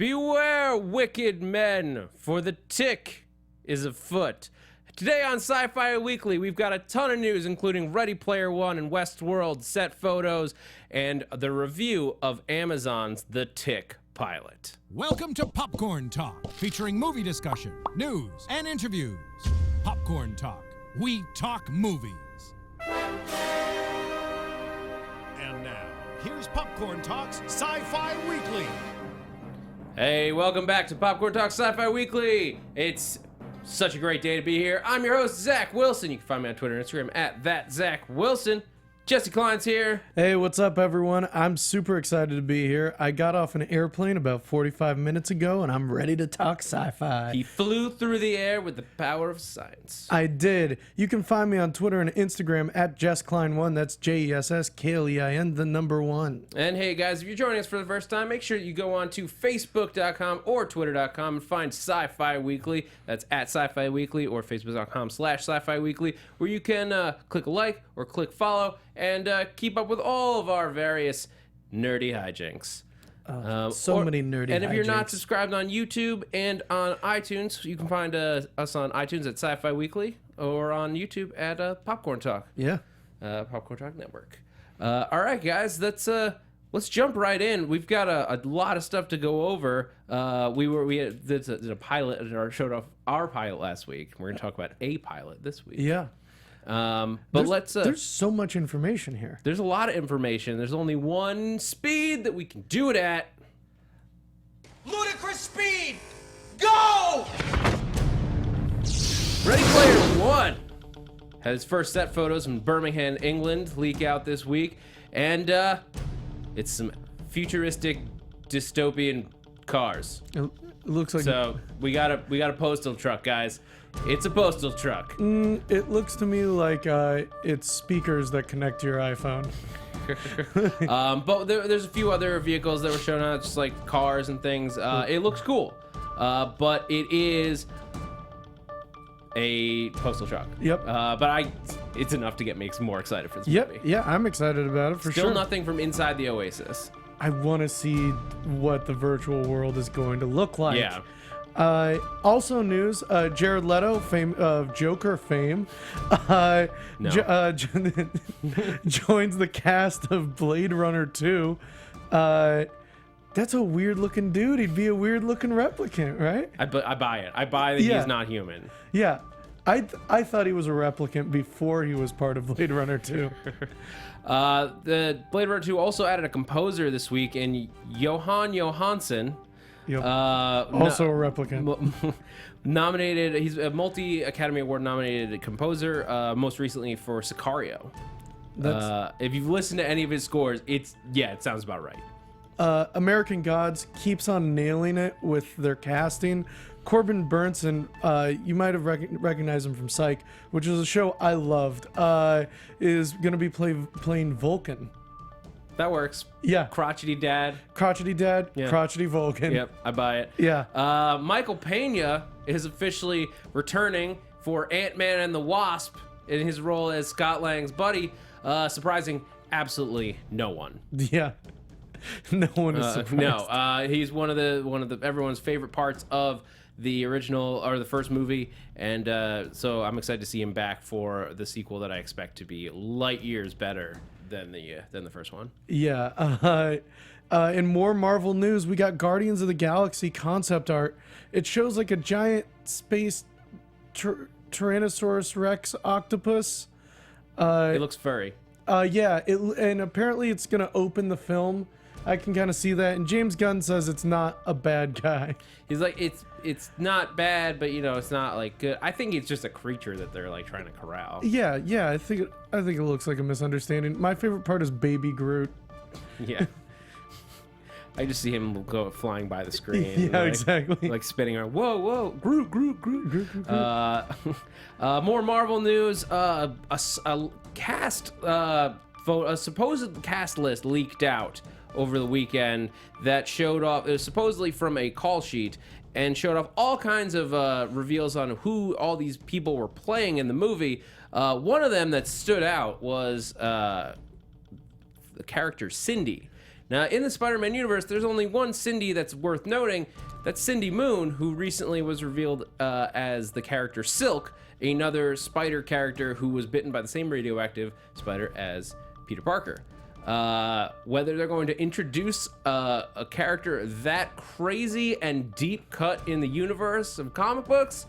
Beware, wicked men, for the tick is afoot. Today on Sci-Fi Weekly, we've got a ton of news, including Ready Player One and Westworld set photos, and the review of Amazon's The Tick pilot. Welcome to Popcorn Talk, featuring movie discussion, news, and interviews. Popcorn Talk. We talk movies. And now, here's Popcorn Talk's Sci-Fi Weekly. Hey, welcome back to Popcorn Talk Sci-Fi Weekly. It's such a great day to be here. I'm your host, Zach Wilson. You can find me on Twitter and Instagram at @ThatZachWilson. Jesse Klein's here. Hey, what's up, everyone? I'm super excited to be here. I got off an airplane about 45 minutes ago, and I'm ready to talk sci-fi. He flew through the air with the power of science. I did. You can find me on Twitter and Instagram at JessKlein1. That's JessKlein, the number one. And hey, guys, if you're joining us for the first time, make sure you go on to Facebook.com or Twitter.com and find Sci-Fi Weekly. That's at Sci-Fi Weekly or Facebook.com/Sci-Fi Weekly, where you can click a like or click follow and keep up with all of our various nerdy hijinks. So many nerdy And if you're not hijinks. subscribed on YouTube and on iTunes, you can find us on iTunes at Sci-Fi Weekly or on YouTube at Popcorn Talk. Yeah. Popcorn Talk Network. All right, guys, let's jump right in. We've got a lot of stuff to go over. We did a pilot and showed off our pilot last week. We're going to talk about a pilot this week. Yeah. But there's so much information here. There's a lot of information. There's only one speed that we can do it at. Ludicrous Speed! Go! Ready Player One had his first set photos from Birmingham, England, leak out this week, and it's some futuristic dystopian cars. It looks like So we got a postal truck, guys. It's a postal truck. it looks to me like it's speakers that connect to your iPhone. But there's a few other vehicles that were shown out, just like cars and things. It looks cool, but it is a postal truck. Yep. But it's enough to get me more excited for this movie. Yeah, I'm excited about it for Still sure. nothing from inside the Oasis. I want to see what the virtual world is going to look like. Yeah. Also news, Jared Leto, fame of Joker fame, No. joins the cast of Blade Runner 2. That's a weird looking dude. He'd be a weird looking replicant, right? I buy it. I buy that Yeah. he's not human. Yeah. I thought he was a replicant before he was part of Blade Runner 2. The Blade Runner 2 also added a composer this week in Johan Johansson. Yep. Also a replicant. Nominated, he's a multi-Academy Award nominated composer, most recently for Sicario. If you've listened to any of his scores, it sounds about right. American Gods keeps on nailing it with their casting. Corbin Burnson, you might have recognized him from Psych, which is a show I loved, is going to be playing Vulcan. That works. Yeah. Crotchety dad. Crotchety dad, Yeah. crotchety Vulcan. Yep, I buy it. Yeah. Michael Pena is officially returning for Ant-Man and the Wasp in his role as Scott Lang's buddy, surprising absolutely no one. Yeah. No one is surprised. No, he's one of the everyone's favorite parts of the original or the first movie, and so I'm excited to see him back for the sequel that I expect to be light years better than the first one. Yeah. In more Marvel news, we got Guardians of the Galaxy concept art. It shows like a giant space Tyrannosaurus Rex octopus. It looks furry. Yeah, and apparently it's gonna open the film. I can kind of see that, and James Gunn says it's not a bad guy. He's like, it's not bad, but it's not like good. I think it's just a creature that they're like trying to corral. Yeah, I think it looks like a misunderstanding. My favorite part is Baby Groot. Yeah. I just see him go flying by the screen. Yeah, exactly. Like spinning around. Whoa, Groot. More Marvel news. A cast, a supposed cast list leaked out over the weekend that showed off, it was supposedly from a call sheet, and showed off all kinds of reveals on who all these people were playing in the movie. One of them that stood out was the character Cindy. Now, in the Spider-Man universe, there's only one Cindy that's worth noting. That's Cindy Moon, who recently was revealed as the character Silk, another spider character who was bitten by the same radioactive spider as Peter Parker. Whether they're going to introduce a character that crazy and deep cut in the universe of comic books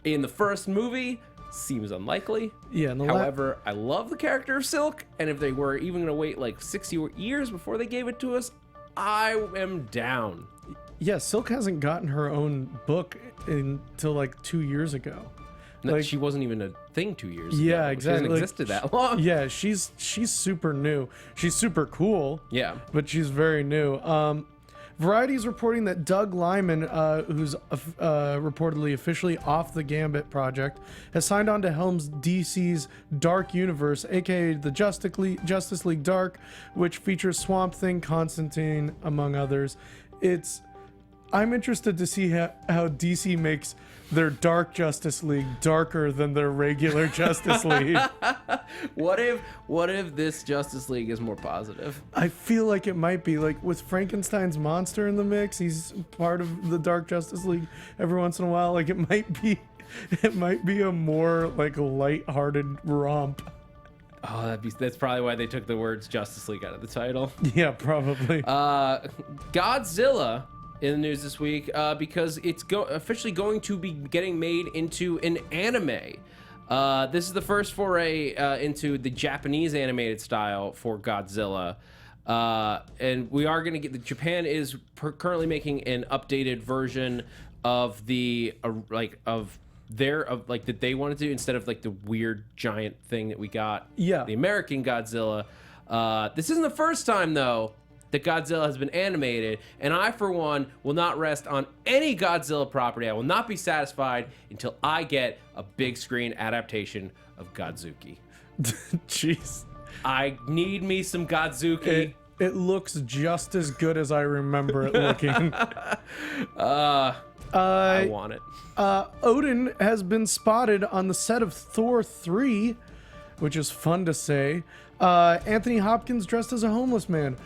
in the first movie seems unlikely. However, I love the character of Silk, and if they were even going to wait like 60 years before they gave it to us, I am down. Yeah, Silk hasn't gotten her own book until like 2 years ago. No, she wasn't even a thing 2 years ago. Yeah, exactly. She hasn't existed that long. Yeah, she's super new. She's super cool. Yeah. But she's very new. Variety is reporting that Doug Liman, who's reportedly officially off the Gambit project, has signed on to helm DC's Dark Universe, aka the Justice League Dark, which features Swamp Thing, Constantine, among others. I'm interested to see how DC makes their Dark Justice League darker than their regular Justice League. What if this Justice League is more positive? I feel like it might be, like, with Frankenstein's monster in the mix. He's part of the Dark Justice League every once in a while. Like, it might be a more like lighthearted romp. Oh, that's probably why they took the words Justice League out of the title. Yeah, probably. Godzilla in the news this week because it's officially going to be getting made into an anime. This is the first foray into the Japanese animated style for Godzilla. And we are going to get... Japan is currently making an updated version of the... that they wanted to, instead of like the weird giant thing that we got. Yeah. The American Godzilla. This isn't the first time, though, that Godzilla has been animated, and I, for one, will not rest on any Godzilla property. I will not be satisfied until I get a big screen adaptation of Godzuki. Jeez. I need me some Godzuki. It looks just as good as I remember it looking. I want it. Odin has been spotted on the set of Thor 3, which is fun to say. Anthony Hopkins dressed as a homeless man.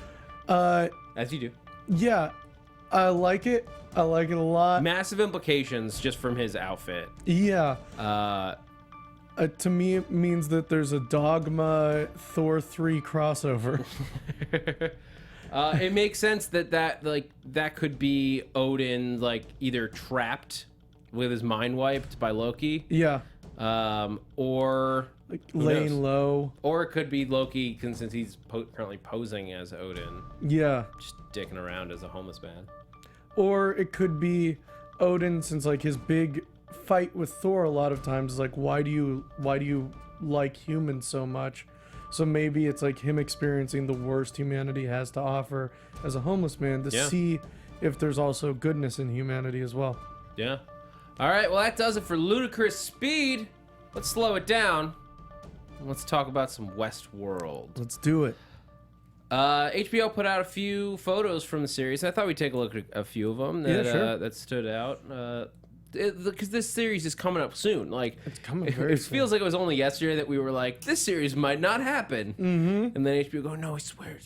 As you do. Yeah, I like it. I like it a lot. Massive implications just from his outfit. Yeah. To me, it means that there's a Dogma Thor 3 crossover. It makes sense that could be Odin, like, either trapped with his mind wiped by Loki. Yeah. Or like laying low. Or it could be Loki, since he's currently posing as Odin. Yeah. Just dicking around as a homeless man. Or it could be Odin, since like his big fight with Thor a lot of times is like, why do you like humans so much? So maybe it's like him experiencing the worst humanity has to offer as a homeless man to see if there's also goodness in humanity as well. Yeah. All right, well, that does it for Ludicrous Speed. Let's slow it down. Let's talk about some Westworld. Let's do it. HBO put out a few photos from the series. I thought we'd take a look at a few of them that stood out. Because this series is coming up soon. Like, it's coming very it soon. feels like it was only yesterday that we were like, this series might not happen. Mm-hmm. And then HBO go, no, we swear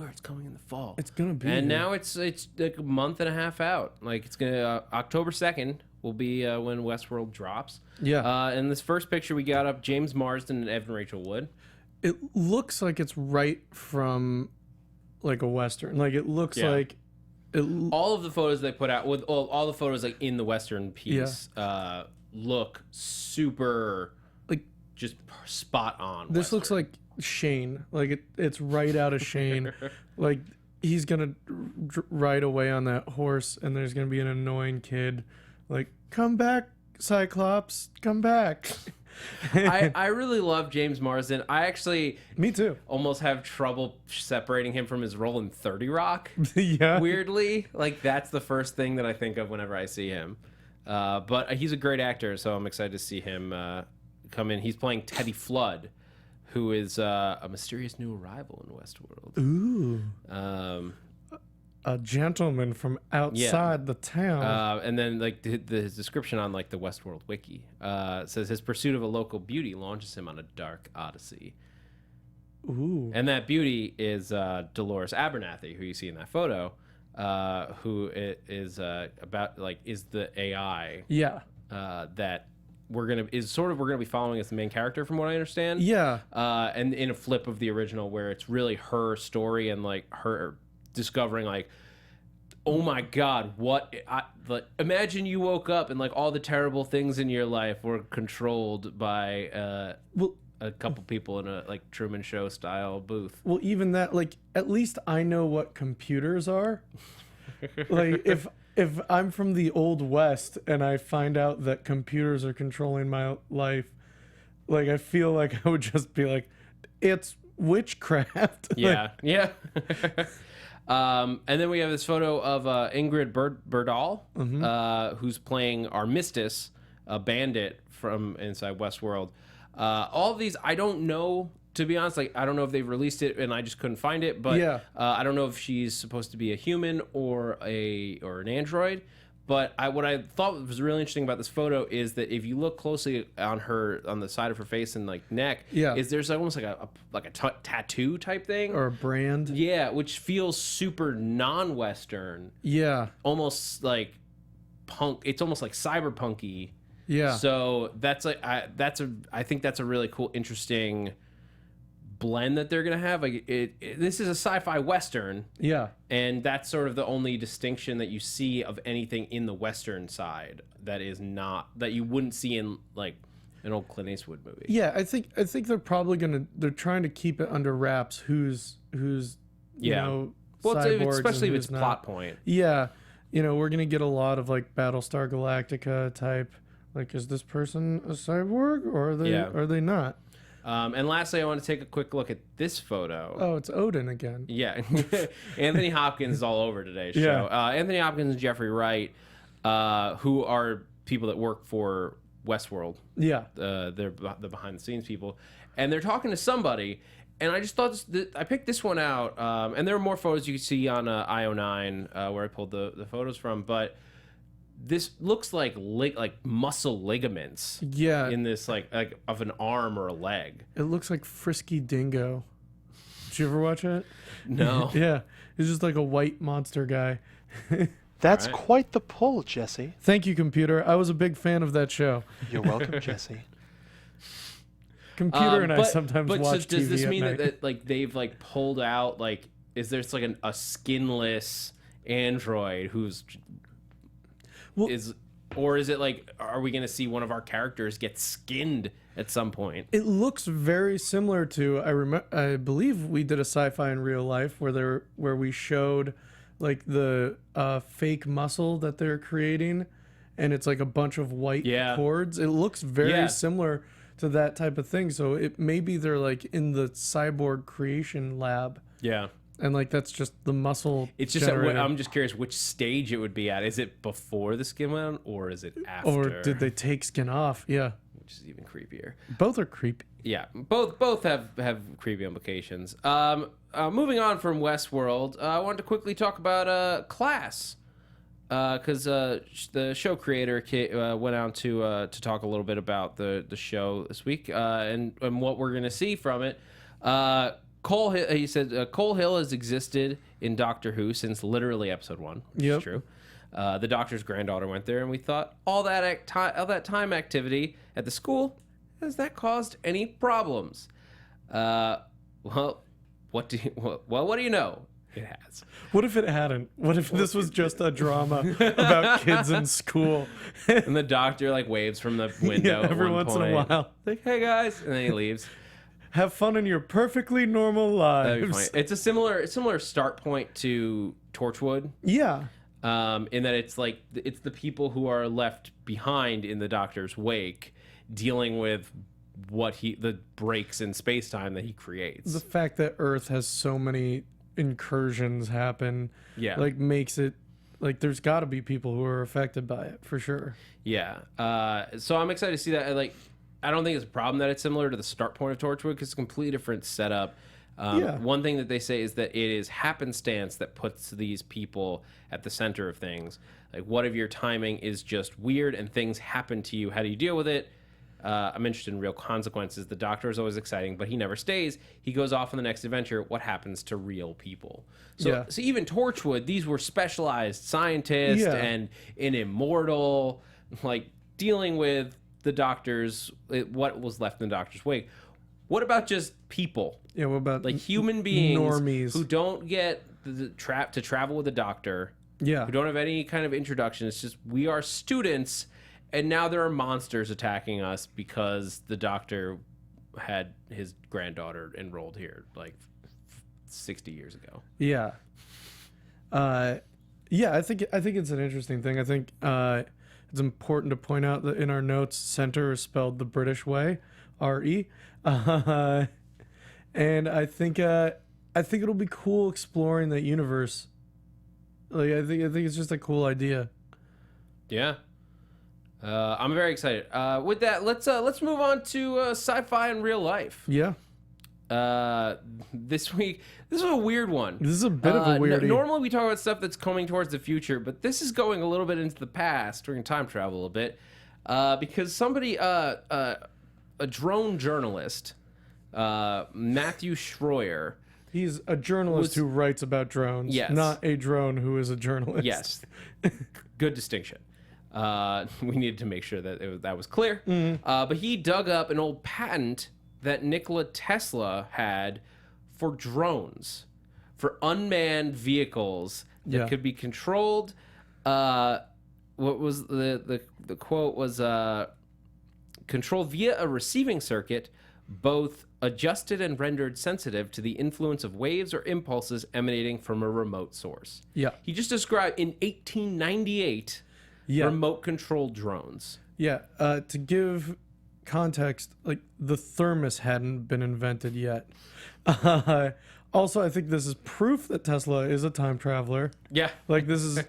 it's coming in the fall. It's gonna be. And now it's like a month and a half out. Like, it's gonna October 2nd will be when Westworld drops. Yeah. And this first picture we got up, James Marsden and Evan Rachel Wood. It looks like it's right from like a Western. Like, it looks like all of the photos they put out with all the photos like in the Western piece look super like just spot on. This Western. looks like Shane. Like it's right out of Shane. Like, he's gonna ride away on that horse, and there's gonna be an annoying kid like, come back, Cyclops, come back. I really love James Marsden. I actually Me too. almost have trouble separating him from his role in 30 Rock. Yeah. Weirdly, like, that's the first thing that I think of whenever I see him. But he's a great actor, so I'm excited to see him come in. He's playing Teddy Flood, who is a mysterious new arrival in Westworld. Ooh. A gentleman from outside the town. And then, like, his description on, like, the Westworld wiki says his pursuit of a local beauty launches him on a dark odyssey. Ooh. And that beauty is Dolores Abernathy, who you see in that photo, who is is the AI. Yeah. That we're gonna be following as the main character, from what I understand. Yeah. And in a flip of the original, where it's really her story and like her discovering like, oh my God, imagine you woke up and like all the terrible things in your life were controlled by a couple people in a like Truman Show style booth. Well, even that, like, at least I know what computers are. Like, if I'm from the Old West and I find out that computers are controlling my life, like, I feel like I would just be like, it's witchcraft. Yeah, yeah. And then we have this photo of Ingrid Berdahl, who's playing Armistice, a bandit from inside Westworld. All of these, I don't know, to be honest. Like, I don't know if they've released it and I just couldn't find it. But Yeah. I don't know if she's supposed to be a human or an android. But what I thought was really interesting about this photo is that if you look closely on the side of her face and like neck, Yeah. there's almost like a tattoo type thing Or a brand. Yeah, which feels super non-Western. Yeah. Almost like punk. It's almost like cyberpunky. Yeah. So that's like I think that's a really cool, interesting blend that they're gonna have. Like this is a sci-fi Western. Yeah. And that's sort of the only distinction that you see of anything in the Western side that you wouldn't see in like an old Clint Eastwood movie. Yeah, I think they're probably they're trying to keep it under wraps who's you know, well, cyborgs especially and if it's who's not. plot point. Yeah. You know, we're gonna get a lot of like Battlestar Galactica type, like, is this person a cyborg or are they not? And lastly, I want to take a quick look at this photo. Oh, it's Odin again. Yeah. Anthony Hopkins is all over today's show. Yeah. Anthony Hopkins and Jeffrey Wright, who are people that work for Westworld. Yeah. They're the behind-the-scenes people. And they're talking to somebody. And I just thought I picked this one out. And there are more photos you can see on IO9 where I pulled the photos from. But this looks like muscle ligaments. Yeah. In this like of an arm or a leg. It looks like Frisky Dingo. Did you ever watch it? No. Yeah. He's just like a white monster guy. That's quite the pull, Jesse. Thank you, computer. I was a big fan of that show. You're welcome, Jesse. Computer and I sometimes watch so TV does this at mean night. that like they've like pulled out like is there like a skinless android who's or is it like are we going to see one of our characters get skinned at some point? It looks very similar to I believe we did a Sci-Fi in Real Life where we showed like the fake muscle that they're creating, and it's like a bunch of white cords. It looks very similar to that type of thing. So maybe they're like in the cyborg creation lab. Yeah. And like that's just the muscle. It's just generator. I'm just curious which stage it would be at. Is it before the skin went on, or is it after? Or did they take skin off? Yeah. Which is even creepier. Both are creepy. Yeah, both have creepy implications. Moving on from Westworld, I wanted to quickly talk about Class, because the show creator went out to talk a little bit about the show this week and what we're gonna see from it. Cole Hill, he said Cole Hill has existed in Doctor Who since literally episode 1, which is true. The Doctor's granddaughter went there, and we thought all that time activity at the school, has that caused any problems? Well, what do you know? It has. What if it hadn't? What if this was just a drama about kids in school? And the Doctor like waves from the window every once in a while. like, "Hey guys," and then he leaves. Have fun in your perfectly normal That'd be lives. funny. It's a similar start point to Torchwood. Yeah. In that it's like it's the people who are left behind in the Doctor's wake dealing with the breaks in space-time that he creates. The fact that Earth has so many incursions happen like makes it like there's got to be people who are affected by it for sure. Yeah. So I'm excited to see that. I don't think it's a problem that it's similar to the start point of Torchwood because it's a completely different setup. One thing that they say is that it is happenstance that puts these people at the center of things. Like, what if your timing is just weird and things happen to you? How do you deal with it? I'm interested in real consequences. The Doctor is always exciting, but he never stays. He goes off on the next adventure. What happens to real people? So even Torchwood, these were specialized scientists and an immortal, like dealing with the Doctor's, what was left in the Doctor's wake. What about just people? Yeah, what about like human beings normies who don't get to travel with the Doctor? Yeah. Who don't have any kind of introduction. It's just we are students, and now there are monsters attacking us because the Doctor had his granddaughter enrolled here like 60 years ago. Yeah. Yeah, I think it's an interesting thing. I think it's important to point out that in our notes, center is spelled the British way, R-E. And I think it'll be cool exploring that universe. Like I think it's just a cool idea. Yeah. I'm very excited. With that, let's move on to sci-fi in real life. Yeah. This week, this is a weird one. This is a bit of a weirdie. Normally we talk about stuff that's coming towards the future, but this is going a little bit into the past. We're going to time travel a little bit. Because somebody, a drone journalist, Matthew Schroyer. He's a journalist who writes about drones, not a drone who is a journalist. Yes. Good distinction. We needed to make sure that that was clear. But he dug up an old patent that Nikola Tesla had for drones, for unmanned vehicles that could be controlled. What was the quote was controlled via a receiving circuit, both adjusted and rendered sensitive to the influence of waves or impulses emanating from a remote source. Yeah. He just described in 1898 remote controlled drones. Yeah. To give context, like the thermos hadn't been invented yet. Also, I think this is proof that Tesla is a time traveler. Yeah. Like this is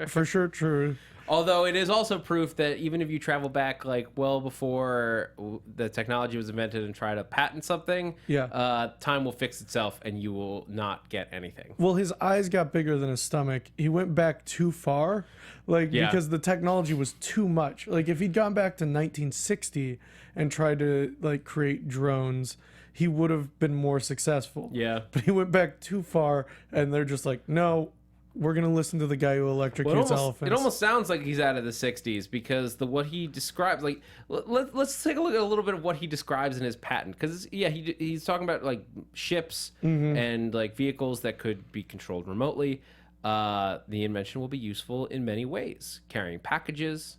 for sure true. Although it is also proof that even if you travel back like well before the technology was invented and try to patent something, time will fix itself and you will not get anything. Well, his eyes got bigger than his stomach. He went back too far, like because the technology was too much. Like if he'd gone back to 1960 and tried to like create drones, he would have been more successful. Yeah. But he went back too far, and they're just like, no. We're gonna listen to the guy who electrocutes elephants. It almost sounds like he's out of the '60s because what he describes, like, let's take a look at a little bit of what he describes in his patent. Because he's talking about like ships and like vehicles that could be controlled remotely. The invention will be useful in many ways, carrying packages.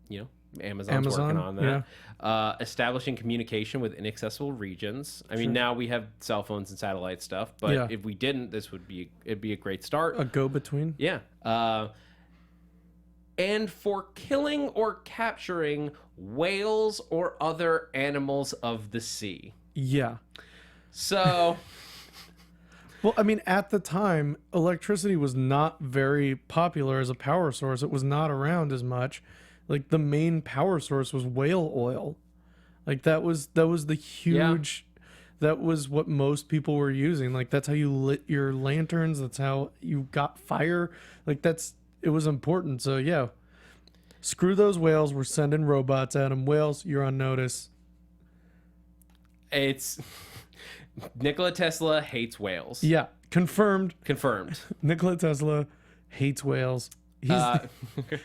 You know, Amazon's working on that. Yeah. Establishing communication with inaccessible regions. I mean, now we have cell phones and satellite stuff, but if we didn't, it'd be a great start. A go-between. Yeah. And for killing or capturing whales or other animals of the sea. Yeah. So... Well, I mean, at the time, electricity was not very popular as a power source. It was not around as much. Like the main power source was whale oil. Like that was the huge that was what most people were using. Like that's how you lit your lanterns, that's how you got fire. Like it was important. So yeah. Screw those whales, we're sending robots at them. Whales, you're on notice. It's Nikola Tesla hates whales. Yeah, confirmed. Nikola Tesla hates whales.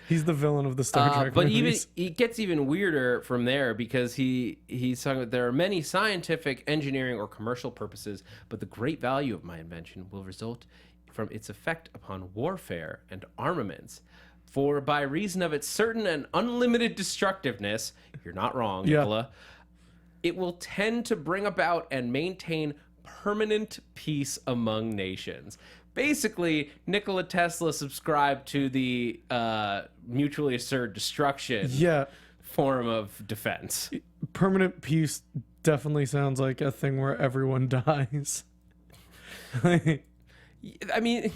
He's the villain of the Star Trek but movies. It gets even weirder from there because he's talking about there are many scientific, engineering, or commercial purposes, but the great value of my invention will result from its effect upon warfare and armaments. For by reason of its certain and unlimited destructiveness, you're not wrong, Nicola, it will tend to bring about and maintain permanent peace among nations. Basically, Nikola Tesla subscribed to the mutually assured destruction form of defense. Permanent peace definitely sounds like a thing where everyone dies. I mean,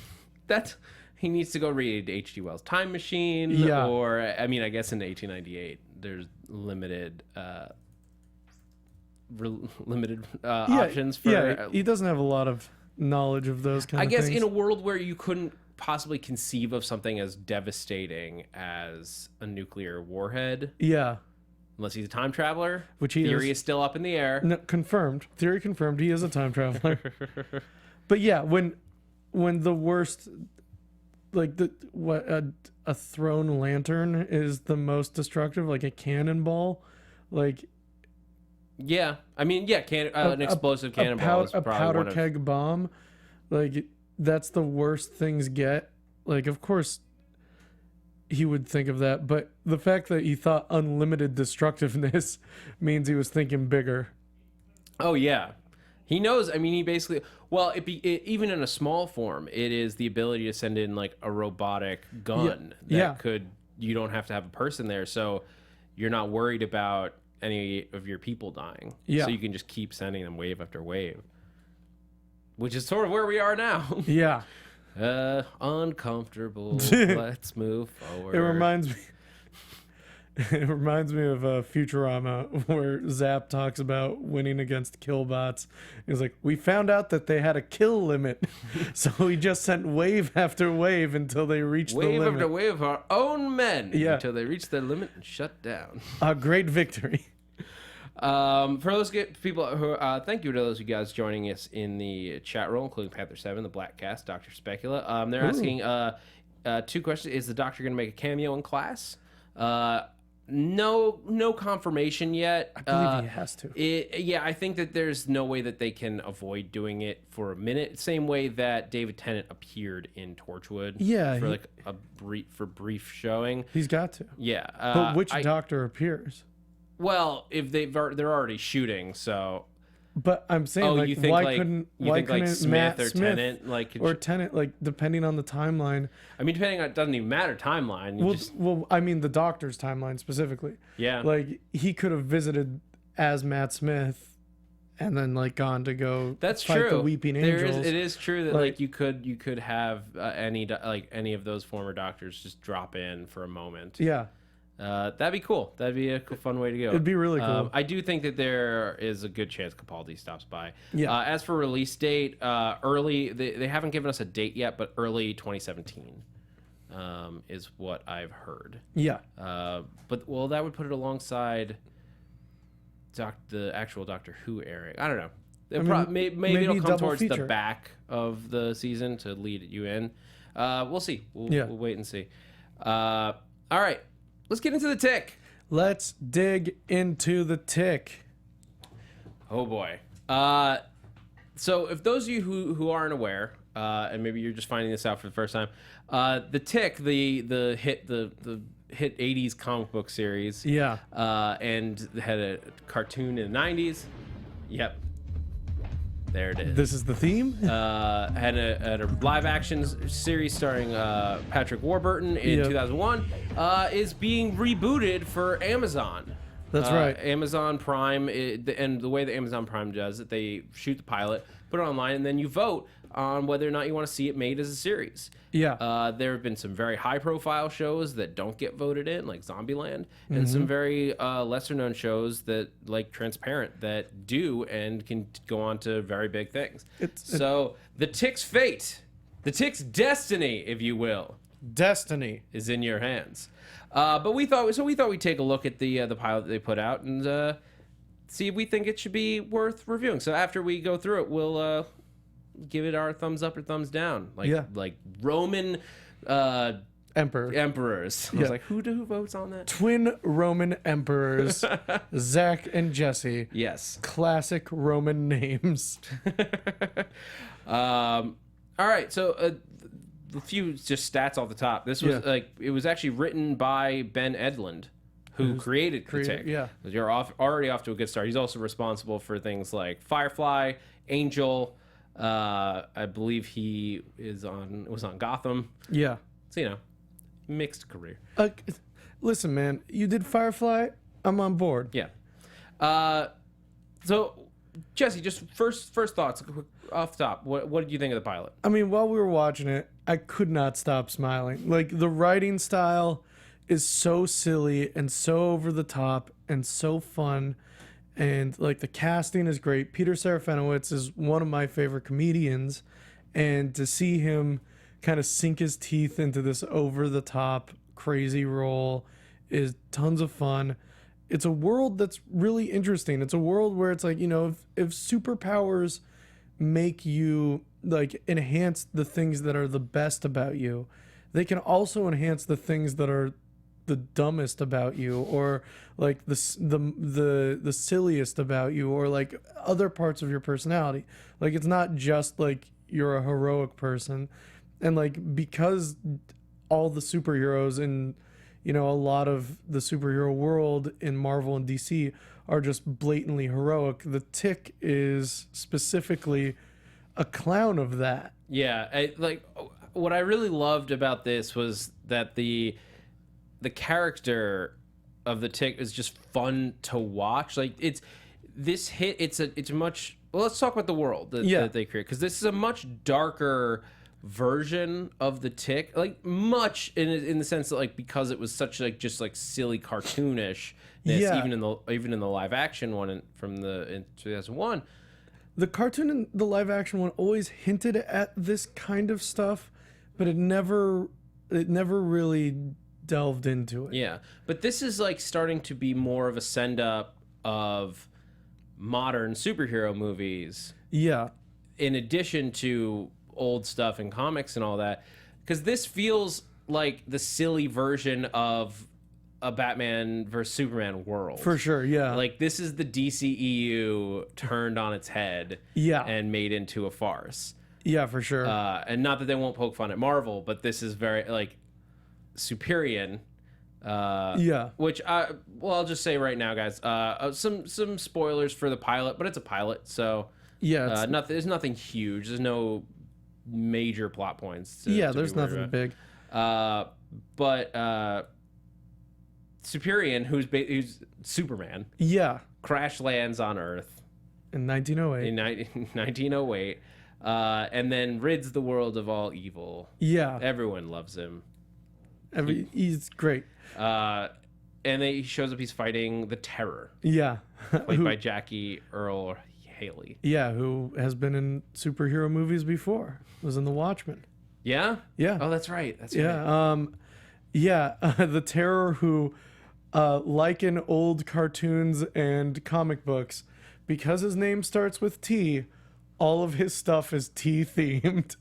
he needs to go read H.G. Wells' Time Machine, or I mean, I guess in 1898 there's limited options for. Yeah, he doesn't have a lot of knowledge of those kind of things. I guess in a world where you couldn't possibly conceive of something as devastating as a nuclear warhead. Yeah. unless he's a time traveler, Which he theory is. is still up in the air. No, confirmed. Theory confirmed. He is a time traveler. But yeah, when the worst, like a thrown lantern is the most destructive, like a cannonball, like Yeah, I mean, yeah, an explosive cannonball is a probably powder one of. keg bomb, like that's the worst things get. Like, of course, he would think of that, but the fact that he thought unlimited destructiveness means he was thinking bigger. Oh yeah, he knows. I mean, he basically. Well, even in a small form, it is the ability to send in like a robotic gun you don't have to have a person there, so you're not worried about any of your people dying. Yeah. So you can just keep sending them wave after wave, which is sort of where we are now. Yeah. Uncomfortable. Let's move forward. It reminds me. It reminds me of Futurama, where Zap talks about winning against killbots. He's like, we found out that they had a kill limit, so we just sent wave after wave until they reached the wave limit. after wave of our own men Yeah. until they reach their limit and shut down. A great victory. For those people who, thank you to those of you guys joining us in the chat room, including Panther7, the Blackcast, Dr. Specula. They're asking two questions. Is the Doctor going to make a cameo in class? No confirmation yet. I believe he has to. I think that there's no way that they can avoid doing it for a minute. Same way that David Tennant appeared in Torchwood. Yeah, for like a brief showing. He's got to. Yeah, But which Doctor appears? Well, if they're already shooting, so. But I'm saying, you think why couldn't Smith Matt or Smith Tennant or Tennant, like, depending on the timeline? I mean, depending on, it doesn't even matter timeline. Well, I mean the Doctor's timeline specifically. Yeah. Like, he could have visited as Matt Smith, and then like gone to go. That's fight true. The Weeping Angels. It is true that like you could have any of those former Doctors just drop in for a moment. Yeah. That'd be cool. That'd be a fun way to go. It'd be really cool. I do think that there is a good chance Capaldi stops by. Yeah. As for release date, early. They haven't given us a date yet, but early 2017 is what I've heard. Yeah. But that would put it alongside the actual Doctor Who airing. I don't know. Maybe it'll come towards the back of the season to lead you in. We'll see. We'll wait and see. All right. Let's get into the tick. Let's dig into the tick. Oh boy. So if those of you who aren't aware, and maybe you're just finding this out for the first time, the tick, the hit 80s comic book series. Yeah. And had a cartoon in the 90s. Yep. There it is. This is the theme. Had a live action series starring Patrick Warburton in 2001. Is being rebooted for Amazon. That's right. Amazon Prime, and the way that Amazon Prime does it, they shoot the pilot, put it online, and then you vote on whether or not you want to see it made as a series. Yeah. There have been some very high-profile shows that don't get voted in, like Zombieland, and some very lesser-known shows that, like Transparent, that do and can go on to very big things. So the Tick's fate, the Tick's destiny, if you will, Destiny is in your hands. But we thought we'd take a look at the pilot that they put out and see if we think it should be worth reviewing. So after we go through it, we'll give it our thumbs up or thumbs down, like Roman emperors. I was like, who votes on that? Twin Roman emperors, Zach and Jesse. Yes. Classic Roman names. All right, so a few just stats off the top. This was it was actually written by Ben Edlund, who created the Tick. Yeah. You're already off to a good start. He's also responsible for things like Firefly, Angel. I believe he was on Gotham. Yeah. So mixed career. Listen, man, you did Firefly. I'm on board. Yeah. So Jesse, just first thoughts off the top. What did you think of the pilot? I mean, while we were watching it, I could not stop smiling. Like, the writing style is so silly and so over the top and so fun. And, like, the casting is great. Peter Serafinowicz is one of my favorite comedians. And to see him kind of sink his teeth into this over-the-top, crazy role is tons of fun. it's a world that's really interesting. It's a world where it's like, you know, if superpowers make you like enhance the things that are the best about you, they can also enhance the things that are the dumbest about you, or like the silliest about you, or like other parts of your personality. Like it's not just like you're a heroic person. And like because all the superheroes in, you know, a lot of the superhero world in Marvel and DC are just blatantly heroic, the Tick is specifically a clown of that. Yeah, what I really loved about this was that the character of the Tick is just fun to watch. Like it's a much, well, let's talk about the world that they create, because this is a much darker version of the Tick, like much in the sense that like because it was such like just like silly cartoonish, even in the live action one in 2001. The cartoon and the live action one always hinted at this kind of stuff, but it never really delved into it. Yeah, but this is like starting to be more of a send up of modern superhero movies. Yeah. In addition to old stuff in comics and all that, because this feels like the silly version of a Batman versus Superman world. For sure, yeah. Like this is the DCEU turned on its head, and made into a farce. Yeah, for sure. And not that they won't poke fun at Marvel, but this is very like Superior. Which I'll just say right now, guys. Some spoilers for the pilot, but it's a pilot, so yeah, there's nothing huge. There's no major plot points. There's nothing big. But Superior, who's Superman, crash lands on Earth in 1908. In 1908, and then rids the world of all evil. Yeah, everyone loves him. He's great. And then he shows up. He's fighting the Terror. Yeah, played by Jackie Earle Haley. Yeah, who has been in superhero movies before. Was in The Watchmen. Yeah. Yeah. Oh, that's right. Right. The Terror, who, like in old cartoons and comic books, because his name starts with T, all of his stuff is T themed.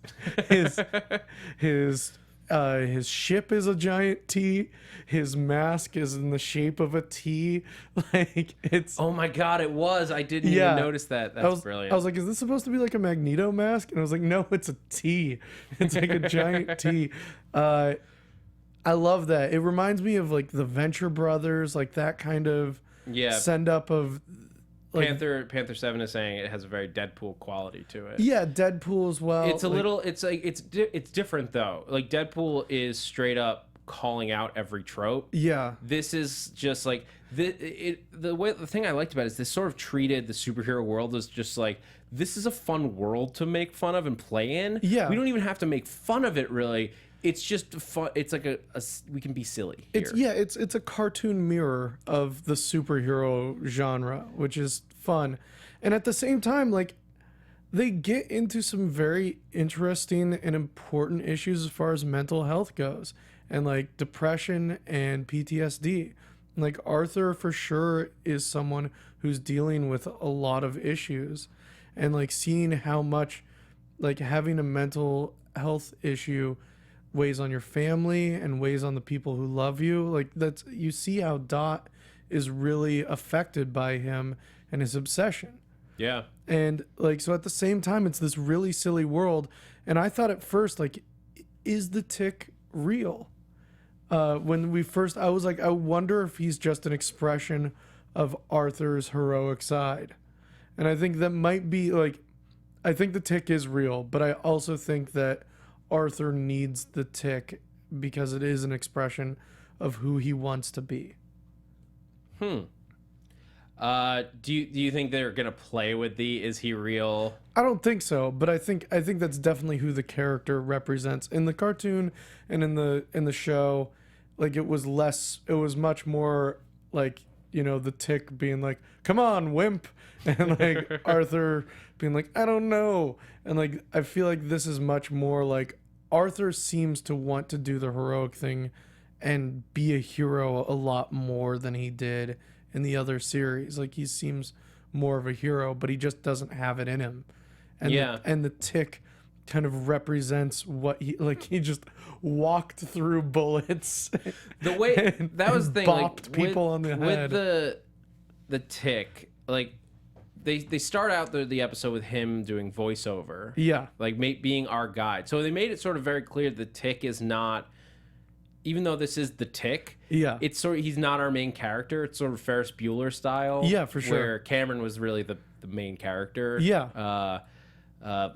His ship is a giant T. His mask is in the shape of a T. Like it's. Oh my God! It was. I didn't even notice that. That's brilliant. I was like, is this supposed to be like a Magneto mask? And I was like, no, it's a T. It's like a giant T. I love that. It reminds me of like the Venture Brothers, like that kind of send up of. Like, Panther 7 is saying it has a very Deadpool quality to it. Yeah, Deadpool as well. It's a little. It's like it's different though. Like Deadpool is straight up calling out every trope. Yeah. This is just like the thing I liked about it is this sort of treated the superhero world as just like this is a fun world to make fun of and play in. Yeah. We don't even have to make fun of it really. It's just fun. It's like we can be silly here. It's a cartoon mirror of the superhero genre, which is fun. And at the same time, like they get into some very interesting and important issues as far as mental health goes, and like depression and PTSD. Like Arthur for sure is someone who's dealing with a lot of issues, and like seeing how much like having a mental health issue weighs on your family and weighs on the people who love you. Like that's, you see how Dot is really affected by him and his obsession. Yeah. And like, so at the same time, it's this really silly world. And I thought at first, like, is the Tick real? When we first, I was like, I wonder if he's just an expression of Arthur's heroic side. And I think that might be like, I think the Tick is real, but I also think that Arthur needs the Tick because it is an expression of who he wants to be. Do you think they're gonna play with the is he real? I don't think so, but I think that's definitely who the character represents in the cartoon and in the show. Like it was much more like, you know, the Tick being like, "Come on, wimp," and like Arthur being like, "I don't know," and like I feel like this is much more like Arthur seems to want to do the heroic thing and be a hero a lot more than he did in the other series. Like he seems more of a hero, but he just doesn't have it in him. And the Tick kind of represents what he just walked through bullets. The way that was the thing, bopped people on the head. With the Tick, like they start out the episode with him doing voiceover. Yeah. Like being our guide. So they made it sort of very clear the Tick is not, even though this is the Tick, it's sort of, he's not our main character. It's sort of Ferris Bueller style. Yeah, for sure. Where Cameron was really the main character. Yeah.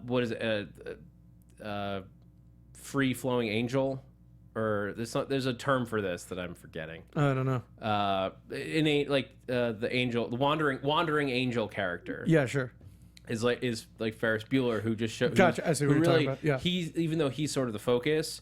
What is it? Free flowing angel, or there's a term for this that I'm forgetting. I don't know. The wandering angel character. Yeah, sure. Is like Ferris Bueller, who just showed. Gotcha. I see what you're talking about. Yeah. He's, even though he's sort of the focus,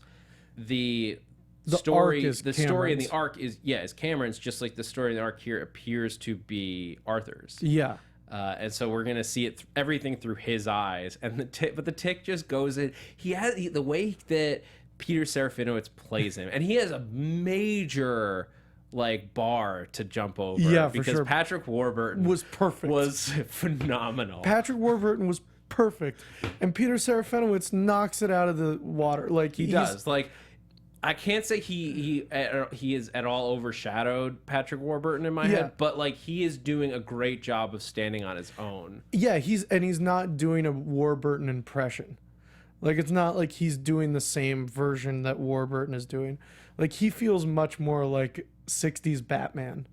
the story and the Cameron's. arc is Cameron's. Just like the story and the arc here appears to be Arthur's. Yeah. And so we're gonna see it everything through his eyes, and the Tick just goes in. The way that Peter Serafinowicz plays him, and he has a major like bar to jump over. Yeah, for because sure. Patrick Warburton Was perfect. was phenomenal. Patrick Warburton was perfect, and Peter Serafinowicz knocks it out of the water. Like he does. Like, I can't say he is at all overshadowed Patrick Warburton in my head, but like he is doing a great job of standing on his own. Yeah, he's not doing a Warburton impression. Like it's not like he's doing the same version that Warburton is doing. Like he feels much more like 60s Batman.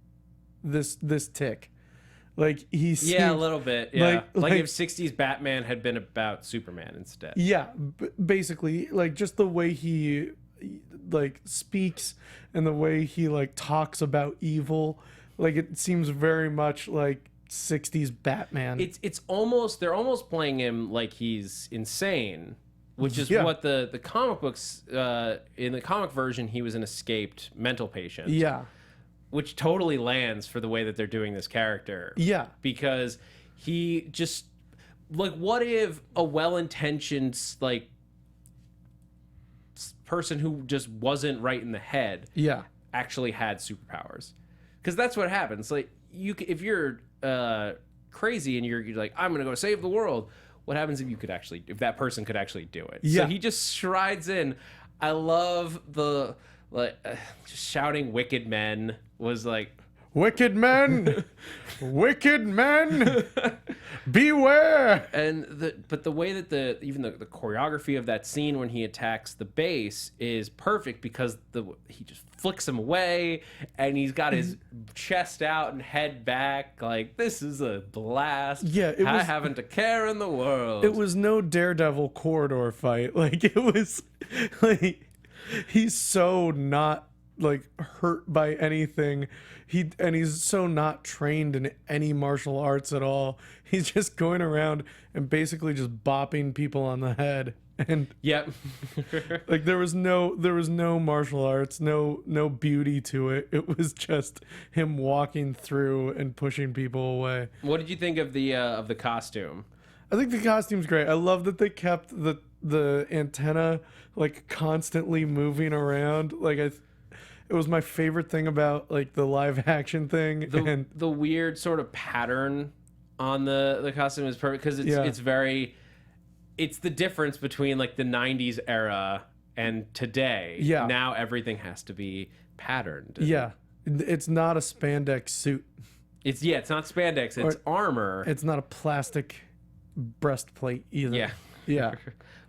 This Tick. Like he's a little bit. Yeah. Like if 60s 60s Batman had been about Superman instead. Yeah, basically like just the way he like speaks and the way he like talks about evil, like it seems very much like 60s Batman. It's almost, they're almost playing him like he's insane, which is what the comic books in the comic version he was an escaped mental patient. Yeah. Which totally lands for the way that they're doing this character. Yeah. Because he just, like, what if a well-intentioned like person who just wasn't right in the head actually had superpowers? Because that's what happens. Like, if you're crazy and you're like, I'm gonna go save the world, what happens if that person could actually do it? So he just strides in. I love the just shouting "wicked men" was like, wicked men, wicked men, beware. And but the way that even the choreography of that scene when he attacks the base is perfect, because he just flicks him away and he's got his chest out and head back, like, this is a blast. Yeah, I haven't a care in the world. It was no Daredevil corridor fight. Like it was like he's so not like hurt by anything. He's so not trained in any martial arts at all. He's just going around and basically just bopping people on the head. And like there was no martial arts, no beauty to it. It was just him walking through and pushing people away. What did you think of the costume? I think the costume's great. I love that they kept the antenna like constantly moving around. Like it was my favorite thing about like the live action thing. And the weird sort of pattern on the costume is perfect, because it's the difference between like the 90s era and today. Yeah. Now everything has to be patterned. Yeah. It's not a spandex suit. It's not spandex, it's armor. It's not a plastic breastplate either. Yeah. Yeah.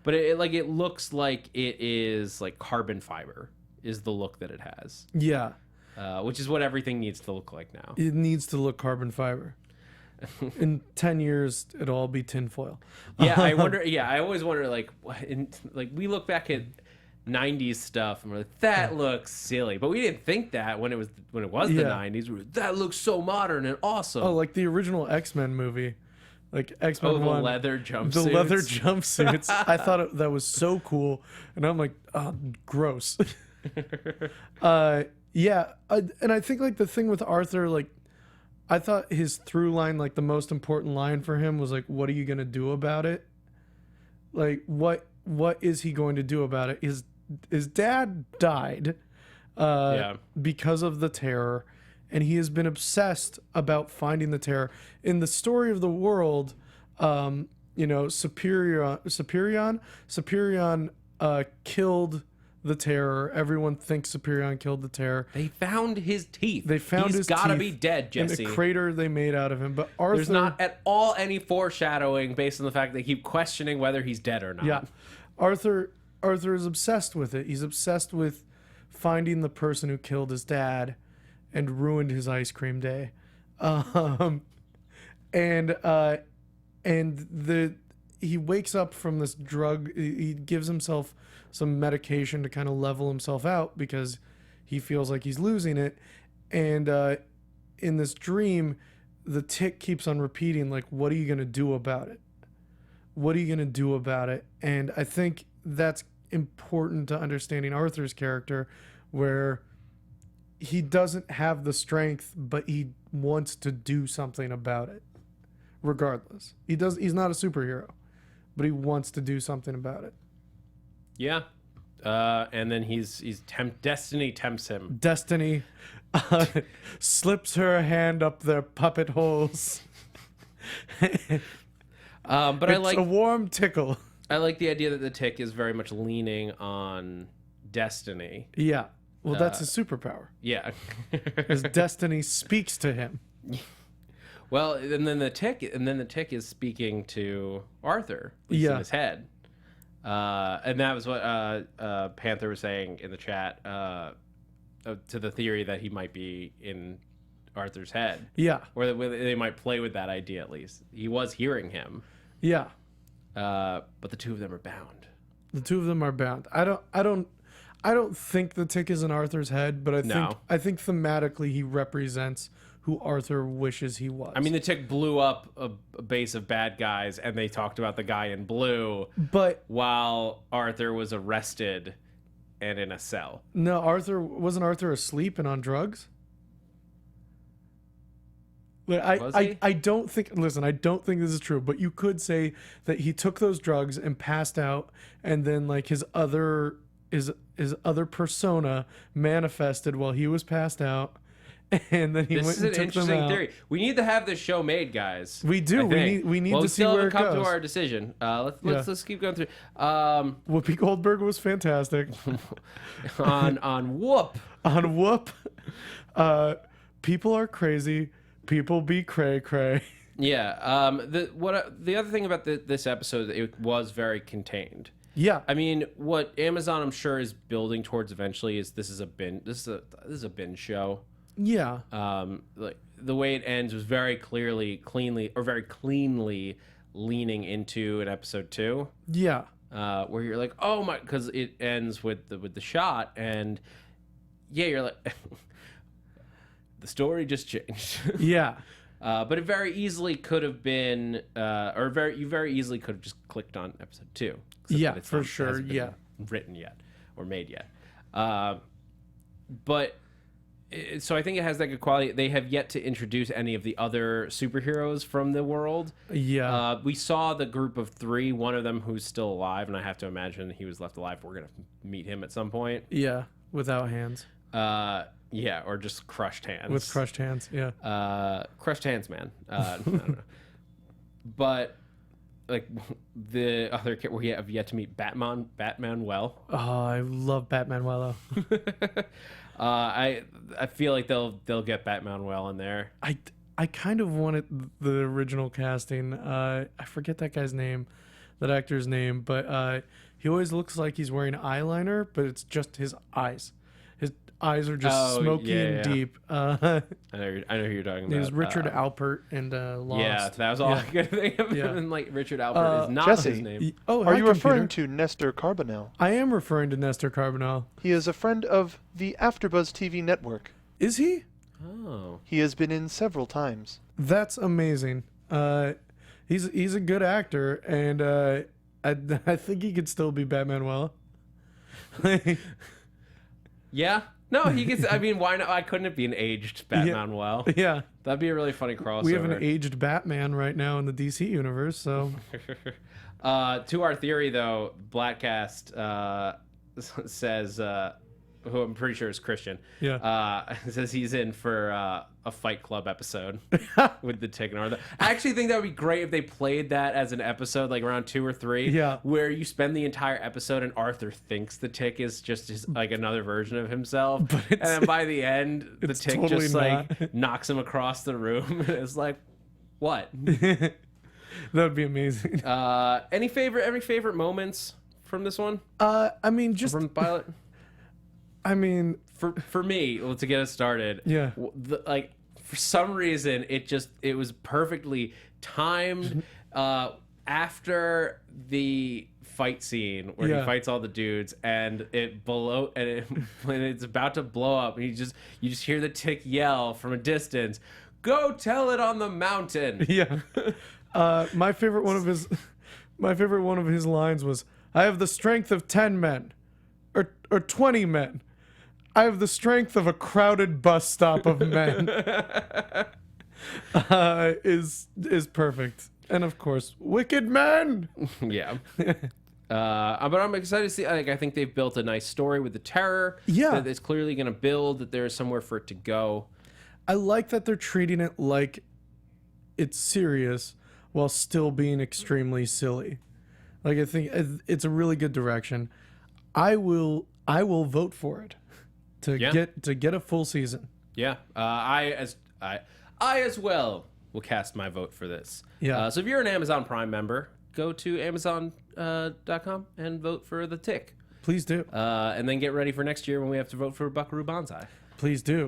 But it looks like it is like carbon fiber is the look that it has. Yeah. Which is what everything needs to look like now. It needs to look carbon fiber. In 10 years, it'll all be tinfoil. Yeah, I wonder. Yeah, I always wonder. Like, we look back at '90s stuff and we're like, that looks silly, but we didn't think that when it was the '90s. We were, that looks so modern and awesome. Oh, like the original X-Men movie, like X-Men 1. The leather jumpsuits. The leather jumpsuits. I thought that was so cool, and I'm like, oh, gross. Yeah, and I think like the thing with Arthur, like, I thought his through line, like the most important line for him was like, what are you going to do about it? Like, what is he going to do about it? His dad died because of the terror, and he has been obsessed about finding the terror. In the story of the world, Superion killed the terror. Everyone thinks Superion killed the terror. They found his teeth. They found He's his gotta teeth be dead, Jesse. in the crater they made out of him. But Arthur, There's not at all any foreshadowing based on the fact they keep questioning whether he's dead or not. Yeah, Arthur is obsessed with it. He's obsessed with finding the person who killed his dad and ruined his ice cream day. He wakes up from this drug. He gives himself some medication to kind of level himself out because he feels like he's losing it. And in this dream, the tick keeps on repeating, like, what are you going to do about it? What are you going to do about it? And I think that's important to understanding Arthur's character, where he doesn't have the strength, but he wants to do something about it. Regardless, he's not a superhero, but he wants to do something about it. Yeah. And then Destiny tempts him. Destiny slips her hand up their puppet holes. But It's a warm tickle. I like the idea that the tick is very much leaning on Destiny. Yeah. Well, that's his superpower. Yeah. As Destiny speaks to him. Well, and then the tick is speaking to Arthur, in his head. And that was what Panther was saying in the chat to the theory that he might be in Arthur's head. Yeah. Or that they might play with that idea at least. He was hearing him. Yeah. But the two of them are bound. The two of them are bound. I don't think the tick is in Arthur's head, but I think thematically he represents who Arthur wishes he was. I mean, the tick blew up a base of bad guys, and they talked about the guy in blue, but while Arthur was arrested and in a cell. No, wasn't Arthur asleep and on drugs? But I don't think. Listen, I don't think this is true. But you could say that he took those drugs and passed out, and then like his other persona manifested while he was passed out. And then he went and took them out. This is an interesting theory. We need to have this show made, guys. We do. We need to see where it goes. Well, we still haven't come to our decision. Let's keep going through. Whoopi Goldberg was fantastic. on Whoop. On Whoop. People are crazy. People be cray cray. Yeah. The other thing about this episode, it was very contained. Yeah. I mean, what Amazon, I'm sure, is building towards eventually is this is a binge show. Yeah. Like the way it ends was very cleanly leaning into an episode 2. Yeah. Where you're like, oh my, because it ends with the shot, and yeah, you're like, the story just changed. Yeah. But it very easily could have been, you very easily could have just clicked on episode 2. Yeah, for sure. Yeah. Written yet or made yet, but. So I think it has that good quality. They have yet to introduce any of the other superheroes from the world. Yeah. We saw the group of 3, one of them who's still alive, and I have to imagine he was left alive. We're going to meet him at some point. Yeah, without hands. Yeah, or just crushed hands. With crushed hands, yeah. Crushed hands, man. I don't know. But like the other kid, we have yet to meet Batman well. Oh, I love Batman Wello. I feel like they'll get Batman well in there. I kind of wanted the original casting. I forget that guy's name, that actor's name, but he always looks like he's wearing eyeliner, but it's just his eyes. His eyes are just smoky and deep. I know who you're talking about. He was Richard Alpert and Lost. Yeah, that was all I could think of. Yeah. And like Richard Alpert is not Jesse, his name. Are you referring to Nestor Carbonell? I am referring to Nestor Carbonell. He is a friend of the AfterBuzz TV network. Is he? Oh. He has been in several times. That's amazing. He's a good actor, and I think he could still be Batman well. Yeah. No, he gets. I mean, why not? Why couldn't it be an aged Batman well? Yeah. That'd be a really funny crossover. We have an aged Batman right now in the DC universe, so. To our theory, though, Blackcast says who I'm pretty sure is Kristian, says he's in for a Fight Club episode with the Tick and Arthur. I actually think that would be great if they played that as an episode, like around 2 or 3, where you spend the entire episode and Arthur thinks the Tick is just like another version of himself, and then by the end, the Tick totally just like knocks him across the room. And it's like, what? That would be amazing. Any favorite moments from this one? I mean, just from the pilot. I mean, for me, well, to get us started, like for some reason it was perfectly timed. After the fight scene where he fights all the dudes and when it's about to blow up, and you just hear the Tick yell from a distance, "Go tell it on the mountain." Yeah. My favorite one of his lines was, "I have the strength of 10 men, or 20 men. I have the strength of a crowded bus stop of men." Is perfect. And of course, wicked men. Yeah. But I'm excited to see. I think they've built a nice story with the terror. Yeah. That it's clearly going to build. That there's somewhere for it to go. I like that they're treating it like it's serious while still being extremely silly. Like, I think it's a really good direction. I will vote for it to get a full season. Yeah. I as well will cast my vote for this. Yeah. So if you're an Amazon Prime member, go to Amazon.com and vote for the Tick. Please do. And then get ready for next year when we have to vote for Buckaroo Banzai. Please do.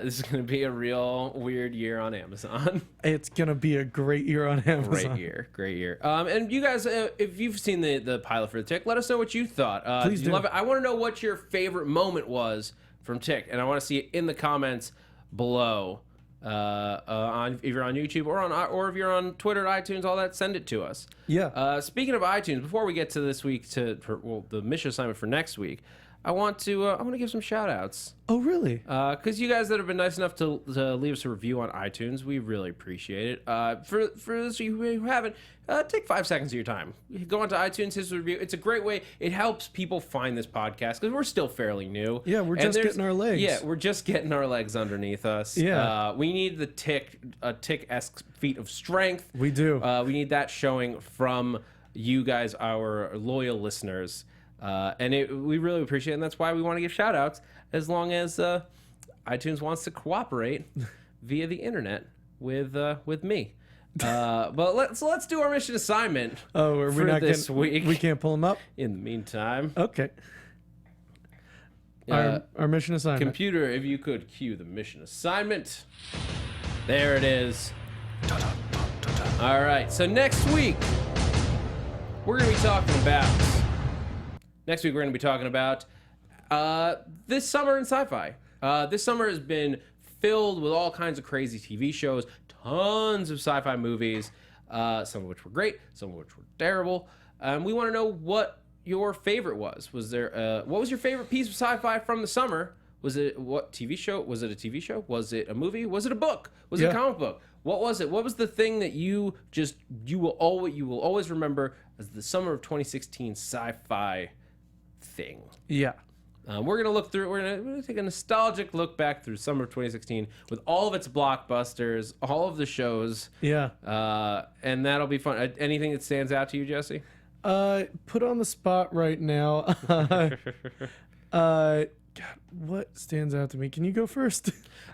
This is going to be a real weird year on Amazon. It's going to be a great year on Amazon. Great year. And you guys, if you've seen the pilot for the Tick, let us know what you thought. Please do. Love it? I want to know what your favorite moment was from Tick, and I want to see it in the comments below. If you're on YouTube or if you're on Twitter, iTunes, all that, send it to us. Yeah. Speaking of iTunes, before we get to this week the mission assignment for next week, I want to give some shout outs. Oh, really? Because you guys that have been nice enough to leave us a review on iTunes, we really appreciate it. For those of you who haven't, take 5 seconds of your time. Go onto iTunes, his review. It's a great way. It helps people find this podcast because we're still fairly new. Yeah, we're just getting our legs. Yeah, we're just getting our legs underneath us. Yeah. We need the Tick-esque feat of strength. We do. We need that showing from you guys, our loyal listeners. We really appreciate it, and that's why we want to give shout outs as long as iTunes wants to cooperate via the internet with me. But let's do our mission assignment. Oh, are we not this week? We can't pull them up? In the meantime, okay. Our mission assignment. Computer, if you could cue the mission assignment. There it is. All right, so next week we're going to be talking about this summer in sci-fi. This summer has been filled with all kinds of crazy TV shows, tons of sci-fi movies, some of which were great, some of which were terrible. We want to know what your favorite was. What was your favorite piece of sci-fi from the summer? Was it TV show? Was it a TV show? Was it a movie? Was it a book? Was it a comic book? What was it? What was the thing that you will always remember as the summer of 2016 sci-fi thing? Yeah. We're gonna take a nostalgic look back through summer of 2016 with all of its blockbusters, all of the shows. Yeah. And that'll be fun. Anything that stands out to you, Jesse? Put on the spot right now. God, what stands out to me? Can you go first?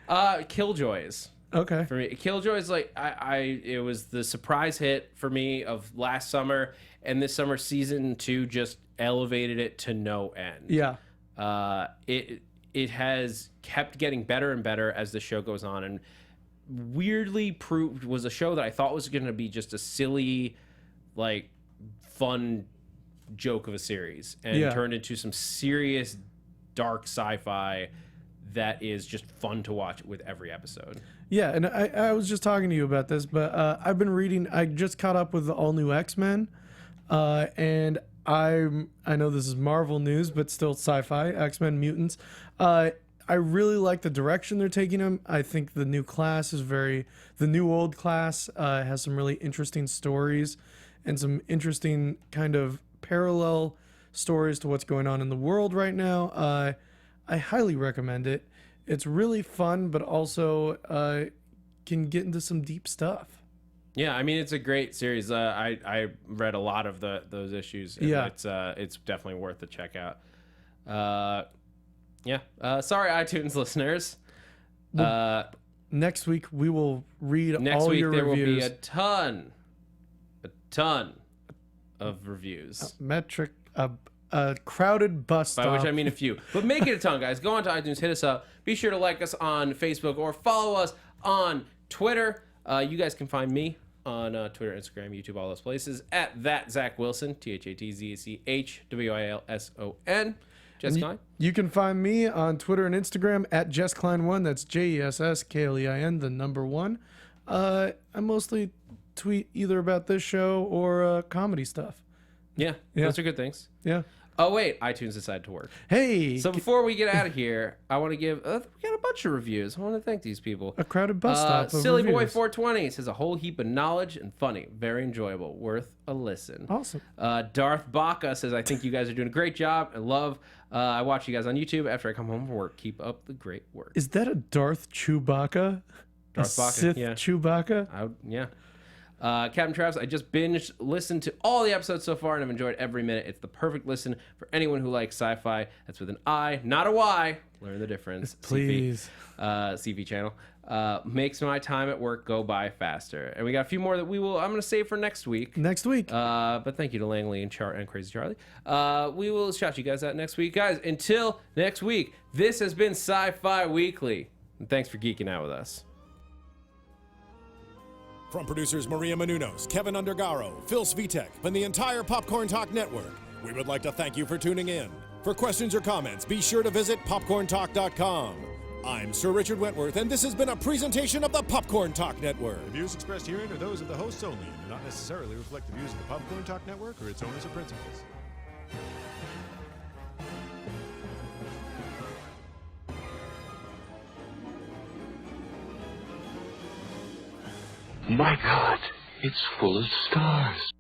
Killjoys. Okay. For me, Killjoys, like it was the surprise hit for me of last summer, and this summer season 2 just elevated it to no end. Yeah. It has kept getting better and better as the show goes on, and weirdly proved was a show that I thought was going to be just a silly, like, fun joke of a series, and turned into some serious dark sci-fi that is just fun to watch with every episode. Yeah, and I was just talking to you about this, but I've been reading. I just caught up with the all new X-Men, and I know this is Marvel news, but still sci-fi. X-Men Mutants. I really like the direction they're taking them. I think the new class the new old class has some really interesting stories and some interesting kind of parallel stories to what's going on in the world right now. I highly recommend it. It's really fun, but also can get into some deep stuff. Yeah, I mean, it's a great series. I read a lot of those issues. And Yeah. It's definitely worth a check out. Sorry, iTunes listeners. Next week we will read Next all week your there reviews. will be a ton of reviews. A crowded bus stop. By which I mean a few. But make it a ton, guys. Go on to iTunes, hit us up. Be sure to like us on Facebook or follow us on Twitter. You guys can find me on Twitter, Instagram, YouTube, all those places at that Zach Wilson, ThatZachWilson. Jess Klein. You can find me on Twitter and Instagram at JessKlein1. That's JessKlein, the number 1. I mostly tweet either about this show or comedy stuff. Yeah, those are good things. Yeah. Oh, wait, iTunes decided to work. Hey, So before we get out of here, I want to give, we got a bunch of reviews. I want to thank these people. a crowded bus stop. of Silly Boy reviews. 420 says a whole heap of knowledge and funny. Very enjoyable. Worth a listen. Awesome. Darth Baca says, I think you guys are doing a great job and love. I watch you guys on YouTube after I come home from work. Keep up the great work. Is that a Darth Chewbacca? Darth a Baca, Sith yeah. Chewbacca? Yeah. Captain Travis, I just listened to all the episodes so far and I've enjoyed every minute. It's the perfect listen for anyone who likes sci-fi. That's with an I, not a Y. Learn the difference. Please. CV channel. Makes my time at work go by faster. And we got a few more that I'm going to save for next week. Next week. But thank you to Langley and Crazy Charlie. We will shout you guys out next week. Guys, until next week, this has been Sci-Fi Weekly. And thanks for geeking out with us. From producers Maria Menounos, Kevin Undergaro, Phil Svitek, and the entire Popcorn Talk Network, we would like to thank you for tuning in. For questions or comments, be sure to visit popcorntalk.com. I'm Sir Richard Wentworth, and this has been a presentation of the Popcorn Talk Network. The views expressed herein are those of the hosts only and do not necessarily reflect the views of the Popcorn Talk Network or its owners or principals. My God, it's full of stars.